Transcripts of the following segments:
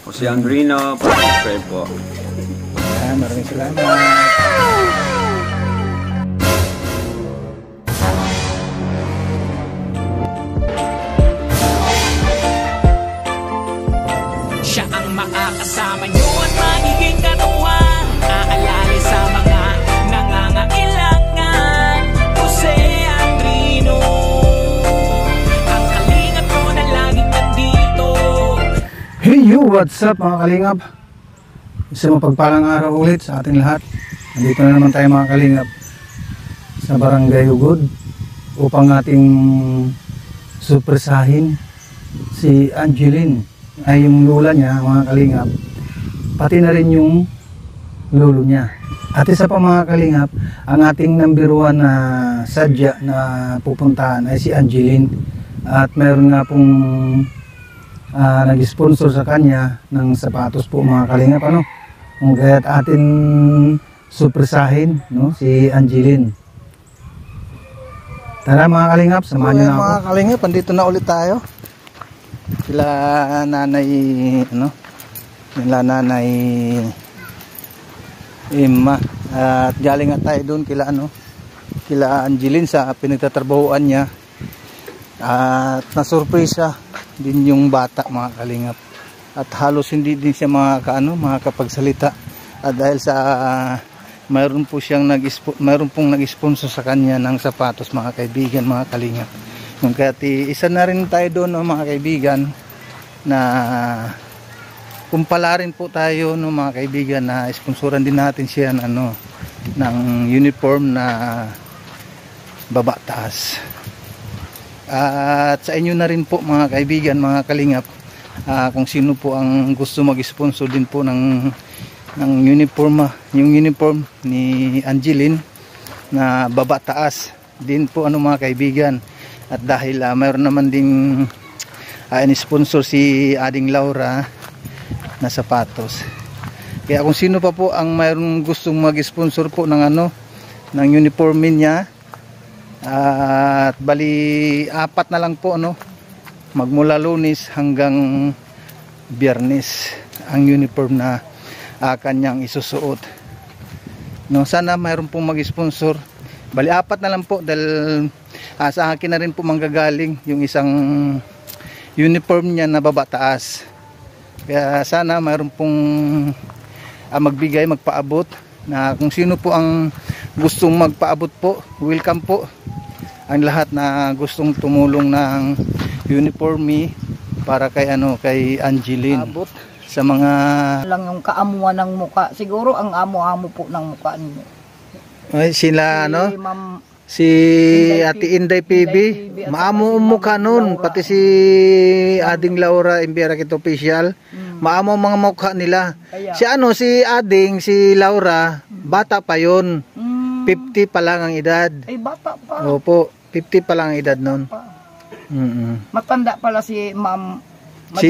Ako si Andrino, subscribe po. Ayan, maraming salamat. Siya ang makakasama nyo at magiging katuwang aalala sa mga nangangailangan. Jose Andrino, ang kalingap ko na laging nandito. Hey you, what's up mga kalingap? Isang mapagpalang araw ulit sa ating lahat. Nandito na naman tayo mga kalingap sa Barangay Ugod upang ating surpresahin si Angeline, ay yung lola niya mga kalingap, pati na rin yung lolo niya. At isa pa mga kalingap, ang ating number 1 na sadya na pupuntahan ay si Angeline. At meron nga pong nag-sponsor sa kanya ng sapatos po mga kalingap, ano? Kaya't atin surpresahin, no, si Angeline. Tara mga kalingap, samahan niyo na ako. Mga kalingap, andito na ulit tayo. Sila nanay, ano? Sila nanay Emma. At galing nga tayo doon kila ano? Kila Angeline sa pinagtatrabahuan niya. At nasurpresa din yung bata mga kalingap. At halos hindi din siya makakapagsalita. At dahil sa mayroon pong nag-sponsor sa kanya ng sapatos mga kaibigan, mga kalingap. Kaya isa na rin tayo doon, no, mga kaibigan, na kumpalarin po tayo, no, mga kaibigan, na sponsoran din natin siya ng uniform na baba taas. At sa inyo na rin po mga kaibigan, mga kalingap, kung sino po ang gusto mag-sponsor din po ng uniform, yung uniform ni Angeline na baba taas din po mga kaibigan. At dahil mayroon naman ding in-sponsor si Ading Laura na sapatos. Kaya kung sino pa po ang mayroong gustong mag-sponsor po ng ng uniform niya, at bali 4 na lang po, magmula Lunes hanggang Biyernes ang uniform na kanyang isusuot. Sana mayroon pong mag-sponsor. Bali 4 na lang po dahil sa akin na rin po manggagaling yung isang uniform niya na baba taas. Kaya sana mayroon pong magpaabot, na kung sino po ang gustong magpaabot po, welcome po ang lahat na gustong tumulong ng uniforme para kay Angeline. Abot sa mga lang yung kaamuan ng muka. Siguro ang amo-amo po ng muka niyo. Ay, sila si Ate Inday PB, maamo ang mukha nun, pati si Ading Laura Imbiarakit Official, maamo ang mga mukha nila. Kaya, si Ading, si Laura, bata pa yun, 50 pa lang ang edad. Ay, bata pa. Opo, 50 pa lang ang edad nun. Matanda pala si Ma'am. Si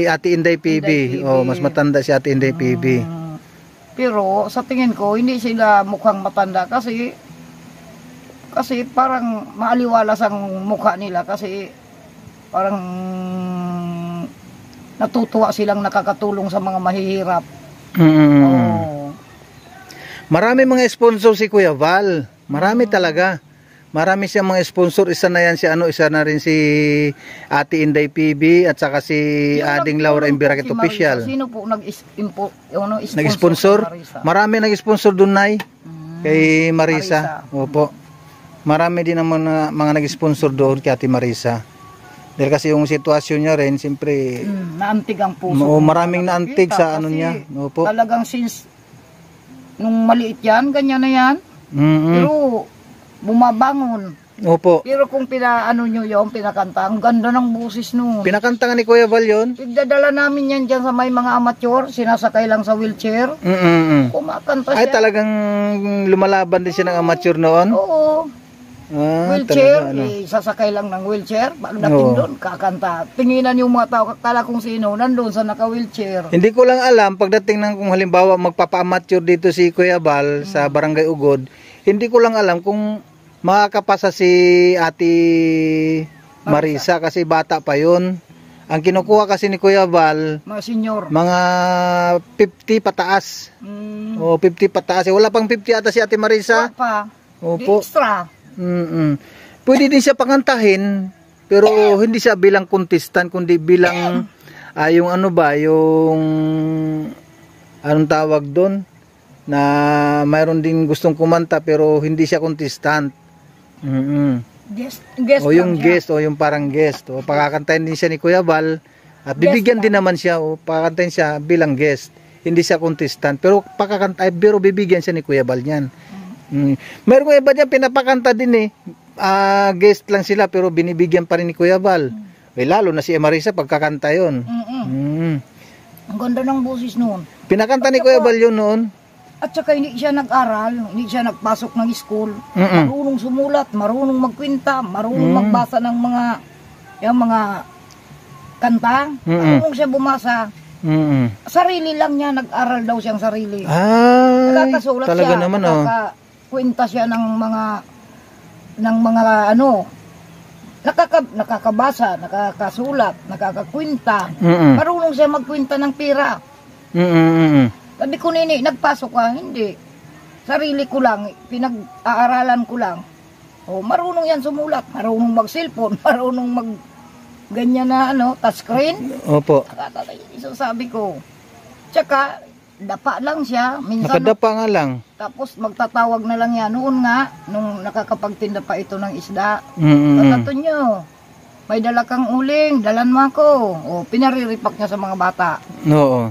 Ate Inday PB, mas matanda si Ate Inday PB. Pero sa tingin ko, hindi sila mukhang matanda kasi parang maaliwalas ang mukha nila, kasi parang natutuwa silang nakakatulong sa mga mahihirap. Marami mga sponsor si Kuya Val, marami talaga. Marami siyang mga sponsor. Isa na yan isa na rin si Ate Inday PB at saka si Ading Laura Imbiarakit Official. Sino po nag-sponsor? Marami nag-sponsor doon, Nay. Kay Marisa. Opo. Marami din naman mga nag-sponsor doon kay Ate Marisa. Dahil kasi yung sitwasyon niya rin, siyempre naantig ang puso. Maraming naantig sa niya. Opo. Talagang since nung maliit yan, ganyan na yan. Pero bumabangon. Opo. Pero kung nyo yung pinakanta, ang ganda ng busis nun. Pinakanta nga ni Kuya Val yun? Pagdadala namin yan dyan sa may mga amateur, sinasakay lang sa wheelchair. Kumakanta siya. Ay, talagang lumalaban din siya ng amateur noon? Oo. Wheelchair, sasakay lang ng wheelchair. Pagdating doon, kakanta. Tinginan yung mga tao, kakala kung sino, nandun sa naka-wheelchair. Hindi ko lang alam, pagdating ng kung halimbawa magpapa-amateur dito si Kuya Val sa Barangay Ugod, hindi ko lang alam kung makakapasa si Ate Marisa kasi bata pa yun. Ang kinukuha kasi ni Kuya Val, Mga senior. mga 50 pataas. O 50 pataas. Wala pang 50 ata si Ate Marisa. Pa. Opo. Di extra. Pwede din siya pakantahin, pero hindi siya bilang contestant, kundi bilang yung ano ba, yung anong tawag doon, na mayroon din gustong kumanta pero hindi siya contestant. Guest O yung lang siya. guest, o yung parang guest. O pakakantahin din siya ni Kuya Val, at bibigyan din naman siya, o pakakantahin siya bilang guest. Hindi siya contestant, pero pero bibigyan siya ni Kuya Val niyan. Meron ko iba dyan pinapakanta din eh. Guest lang sila pero binibigyan pa rin ni Kuya Val. Lalo na si Marisa pagkakanta yun. Ang ganda ng boses noon. Pinakanta ni Kuya Val yun noon. At saka hindi siya nag-aral, hindi siya nagpasok ng school. Marunong sumulat, marunong magkwenta, marunong magbasa ng yung mga kanta. Marunong siya bumasa. Sarili lang niya, nag-aral daw siyang sarili. Nakakasulat talaga siya, naman nakakakwenta siya ng mga ano, nakakabasa, nakakasulat, nakakakwenta. Marunong siya magkwenta ng pera. Sabi ko, Nini, nagpasok ka? Hindi. Sarili ko lang, pinag-aaralan ko lang. O, marunong yan sumulat, marunong mag-cellphone, marunong ganyan na touchscreen. Opo. So sabi ko, tsaka, dapa lang siya. Minsan, Nakadapa nga lang. tapos magtatawag na lang yan. Noon nga, nung nakakapagtinda pa ito ng isda, patato nyo, may dala kang uling, dalan mo ako. O, pinariripak niya sa mga bata. Oo.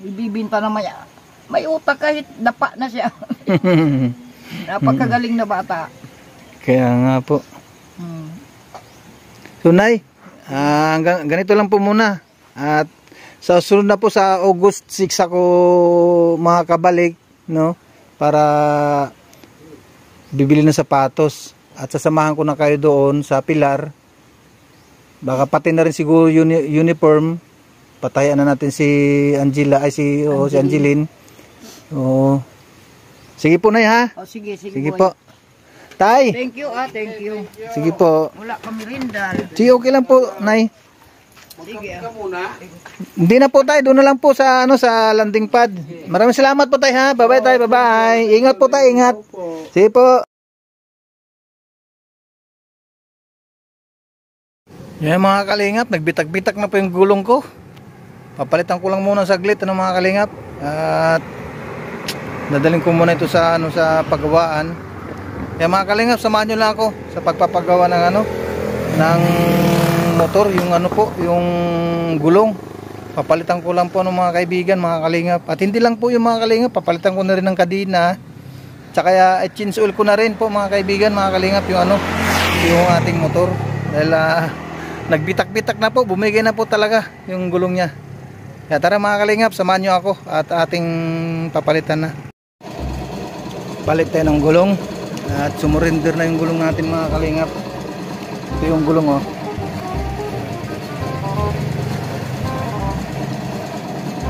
Ibibinta naman niya. May utak kahit dapa na siya. Napakagaling na bata. Kaya nga po. So, Nay, ganito lang po muna. At sa sunod na po sa August 6 ako makakabalik, no? Para bibili ng sapatos. At sasamahan ko na kayo doon sa Pilar. Baka pati na rin siguro uniform. Patayan na natin si Angela, si Angeline. Sige po, Nay, ha? O, sige Sige boy. po. Tay! Thank you, thank you. Sige po. Wala kami rindal. Sige, okay lang po, Nay. Sige. Hindi na po tayo, doon na lang po sa sa landing pad. Maraming salamat po tayo, ha. Bye-bye tayo, bye-bye. Ingat po tayo, ingat. Sige po. Yan mga kalingap, nagbitag-bitag na po yung gulong ko. Papalitan ko lang muna saglit mga kalingap. At dadaling ko muna ito sa sa paggawaan. Kaya mga kalingap, samahan nyo lang ako sa pagpapagawa ng ng motor, yung yung gulong. Papalitan ko lang po ng mga kaibigan, mga kalingap. At hindi lang po yung mga kalingap, papalitan ko na rin ng kadena. Tsaka change oil ko na rin po mga kaibigan, mga kalingap, yung ating motor. Dahil nagbitak-bitak na po, bumigay na po talaga yung gulong niya. Kaya tara mga kalingap, samahan nyo ako at ating papalitan na. Palit tayo ng gulong at sumurrender na yung gulong natin mga kalingap. Ito yung gulong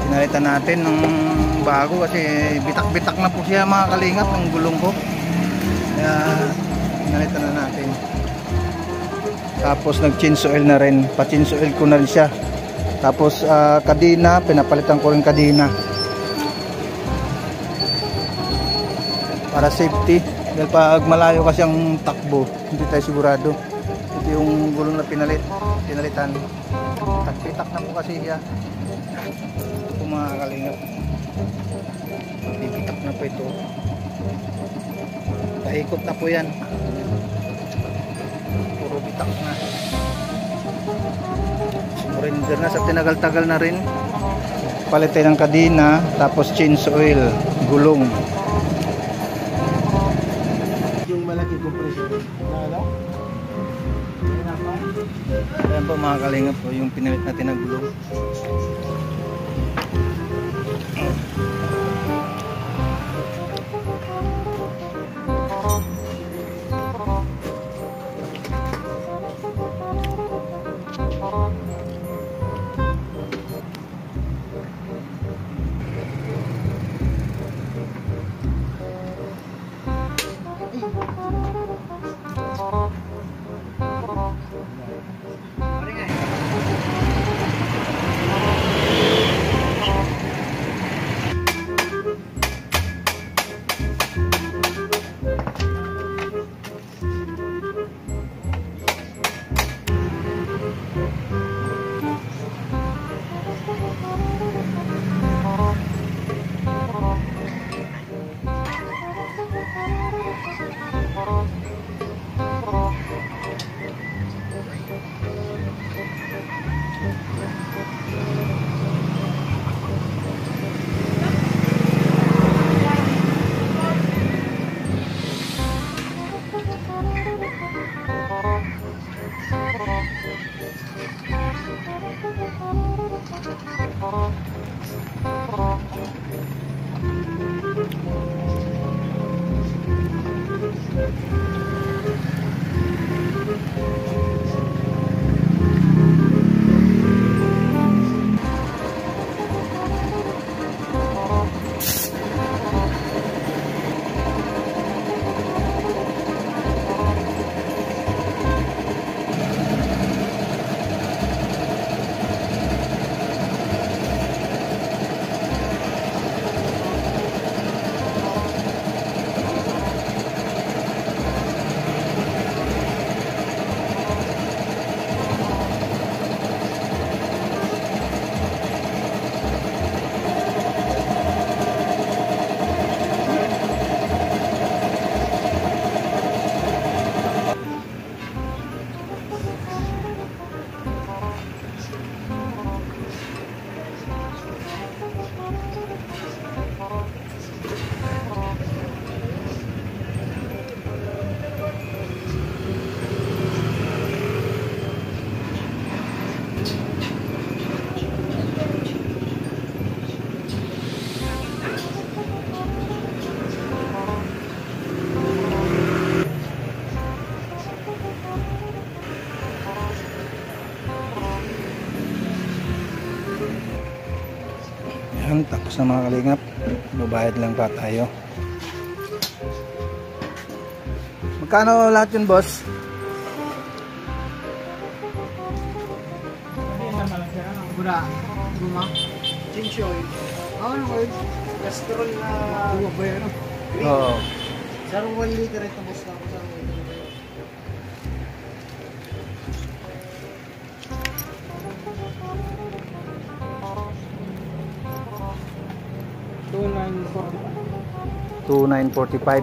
Pinalitan natin ng bago kasi bitak-bitak na po siya mga kalingap ng gulong ko. Kaya pinalitan na natin. Tapos nag-change oil na rin, pa-change oil ko na rin siya. Tapos kadena, pinapalitan ko rin kadena para safety, dahil pag malayo kasi ang takbo hindi tayo sigurado. Ito yung gulong na pinalitan. Tak-pitak na po kasi siya. Ito po mga kalingap, pipitak na po ito, paikot na po yan, puro bitak na. Surrender na sa tinagal-tagal na rin. Palit tayo ng kadena, tapos change oil, gulong. Yung malaki compressor. Ayan po mga kalingap po, yung pinalit natin ng gulong. Yan, tapos na mga kalingap, babayad lang pa tayo. Magkano lahat yun, boss? Bura, guma, change oil. Ano oil? Castrol na ba yan? Oo. Sarong 1 liter ito boss na ako sa mga ito. $2,945.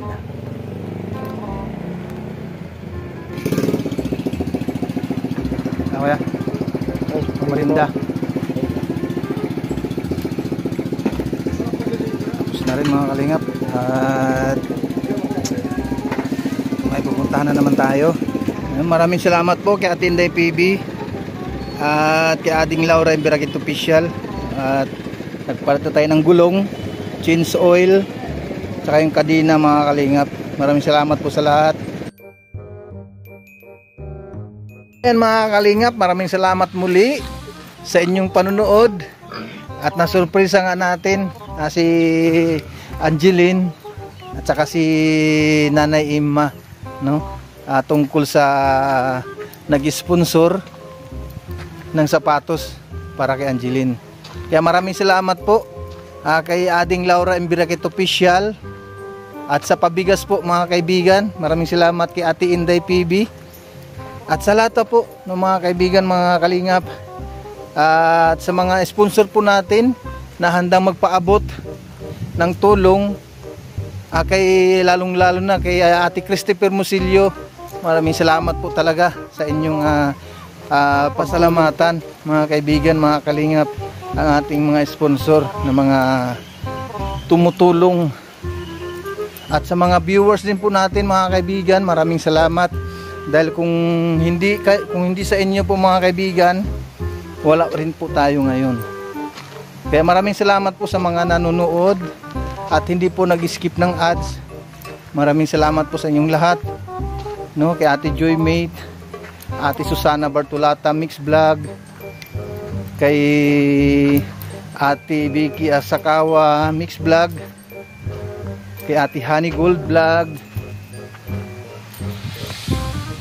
Ano kaya? Marinda. Tapos na rin mga kalingap. At may pupuntahan na naman tayo. Maraming salamat po kay Ate Inday PB at kay Ading Laura Imbiragit Official. At nagpalit tayo ng gulong, change oil, saka yung kadena mga kalingap. Maraming salamat po sa lahat. Ayan mga kalingap, maraming salamat muli sa inyong panunood. At nasurpresa nga natin si Angeline at saka si Nanay Imma, no? Tungkol sa nag-sponsor ng sapatos para kay Angeline. Kaya maraming salamat po kay Ading Laura Imbiragit Official at sa pabigas po mga kaibigan. Maraming salamat kay Ate Inday PB at sa lahat po ng mga kaibigan, mga kalingap, at sa mga sponsor po natin na handang magpaabot ng tulong kay lalong lalo na kay Ate Christopher Musilio. Maraming salamat po talaga sa inyong pasalamatan mga kaibigan, mga kalingap, ang ating mga sponsor na mga tumutulong. At sa mga viewers din po natin mga kaibigan, maraming salamat dahil kung hindi sa inyo po mga kaibigan, wala rin po tayo ngayon. Kaya maraming salamat po sa mga nanonood at hindi po nag-skip ng ads. Maraming salamat po sa inyong lahat, no? Kay Ate Joymate, Ate Susana Bartolata Mix Vlog, kay Ate Vicky Asakawa Mix Vlog, kay Ate Honey Gold Vlog,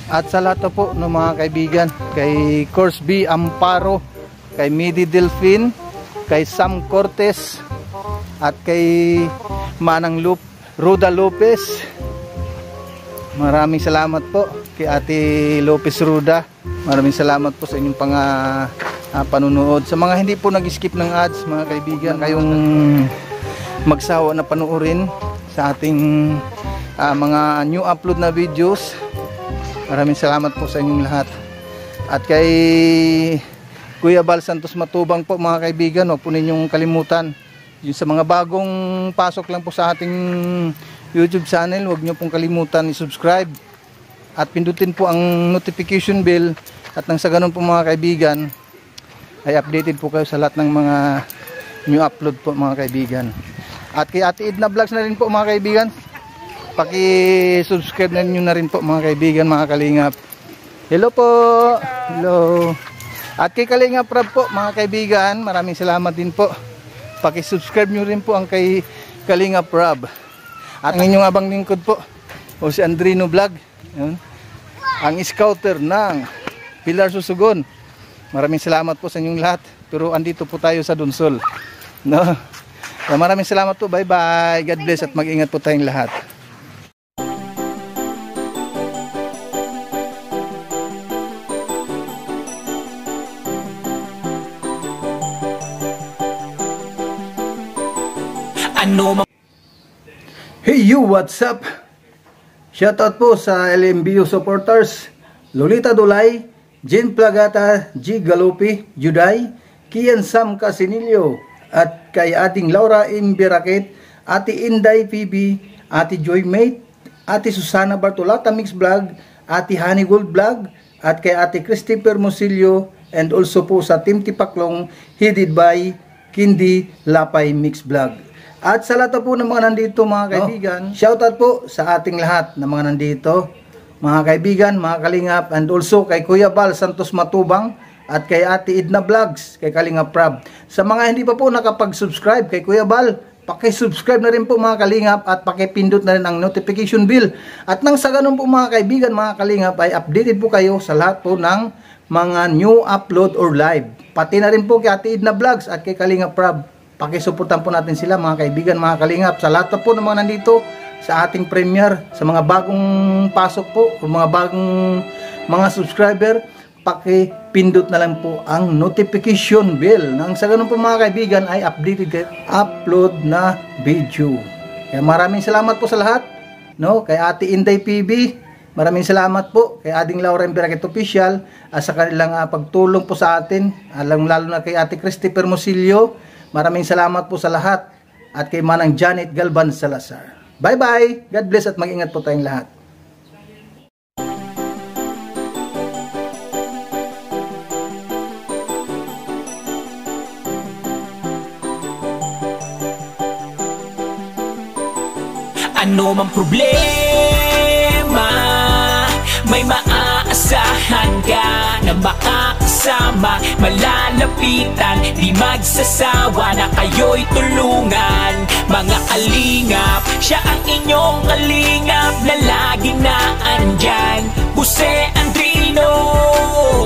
at sa lahat po ng mga kaibigan, kay Course B Amparo, kay Midi Delfin, kay Sam Cortez, at kay Manang Roda Lopez. Maraming salamat po kay Ate Lopez Ruda. Maraming salamat po sa inyong panunood. Sa mga hindi po nag-skip ng ads mga kaibigan, kayong magsawa na panuorin sa ating mga new upload na videos. Maraming salamat po sa inyong lahat. At kay Kuya Bal Santos Matubang po mga kaibigan, huwag po ninyong kalimutan. Yung sa mga bagong pasok lang po sa ating YouTube channel, huwag nyo pong kalimutan i-subscribe at pindutin po ang notification bell. At nang sa ganun po mga kaibigan, ay updated po kayo sa lahat ng mga new upload po mga kaibigan. At kay Ate Edna Vlogs na rin po mga kaibigan, paki-subscribe na nyo na rin po mga kaibigan, mga kalingap. Hello po. Hello. At kay Kalingap Rab po mga kaibigan, maraming salamat din po. Paki-subscribe nyo rin po ang kay Kalingap Rab. At ang inyong abang lingkod po, o si Andrino Vlog. Yun. Ang scouter ng Pilar Susugon. Maraming salamat po sa inyong lahat. Pero andito po tayo sa Dunsol. No? Maraming salamat po. Bye-bye. God bless at mag-ingat po tayong lahat. Hey you, what's up? Shoutout po sa LMBU supporters, Lolita Dulay, Jen Plagata, G. Galupi, Juday, Kian Sam Casinilio, at kay ating Laura Imbiraket, Ate Inday PB, Ate Joy Mate, Ate Susana Bartolata Mix Vlog, Ate Honey Gold Vlog, at kay Ate Christopher Mosilio, and also po sa Team Tipaklong, headed by Kindi Lapay Mix Vlog. At sa lahat po ng mga nandito mga kaibigan, shoutout po sa ating lahat ng mga nandito, mga kaibigan, mga kalingap, and also kay Kuya Bal Santos Matubang, at kay Ate Edna Vlogs, kay Kalingap Rab. Sa mga hindi pa po nakapag-subscribe kay Kuya Bal, paki-subscribe na rin po mga kalingap at paki-pindot na rin ang notification bell. At nang sa ganun po mga kaibigan, mga kalingap, ay updated po kayo sa lahat po ng mga new upload or live. Pati na rin po kay Ate Edna Vlogs at kay Kalingap Rab. Pakisuportan po natin sila mga kaibigan, mga kalingap. Sa lahat po ng mga nandito sa ating premiere, sa mga bagong pasok po o mga bagong mga subscriber, pakipindot na lang po ang notification bell. Nang sa ganun po mga kaibigan ay updated upload na video. Kaya maraming salamat po sa lahat, no? Kay Ate Inday PB, maraming salamat po kay Ading Laura Imbiraket Official at sa kanilang pagtulong po sa atin, lalo na kay Ate Christopher Mosilio. Maraming salamat po sa lahat at kay Manang Janet Galban Salazar. Bye-bye! God bless at mag-ingat po tayong lahat. Ano mang problema, may maaasahan ka na makakasama, malalapitan, di magsasawa na kayo'y tulungan. Mga kalingap, siya ang inyong kalingap na lagi na andyan. Jose Andrino,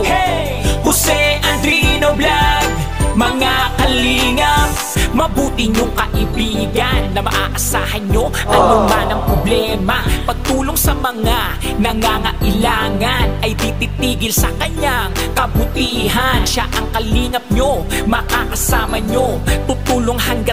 hey! Jose Andrino Vlog. Mga kalingap, mabuti niyong kaibigan na maaasahan nyo ano man ang problema. Pagtulong sa mga nangangailangan ay tititigil sa kanyang kabutihan. Siya ang kalingap nyo, makakasama nyo, tutulong hanggat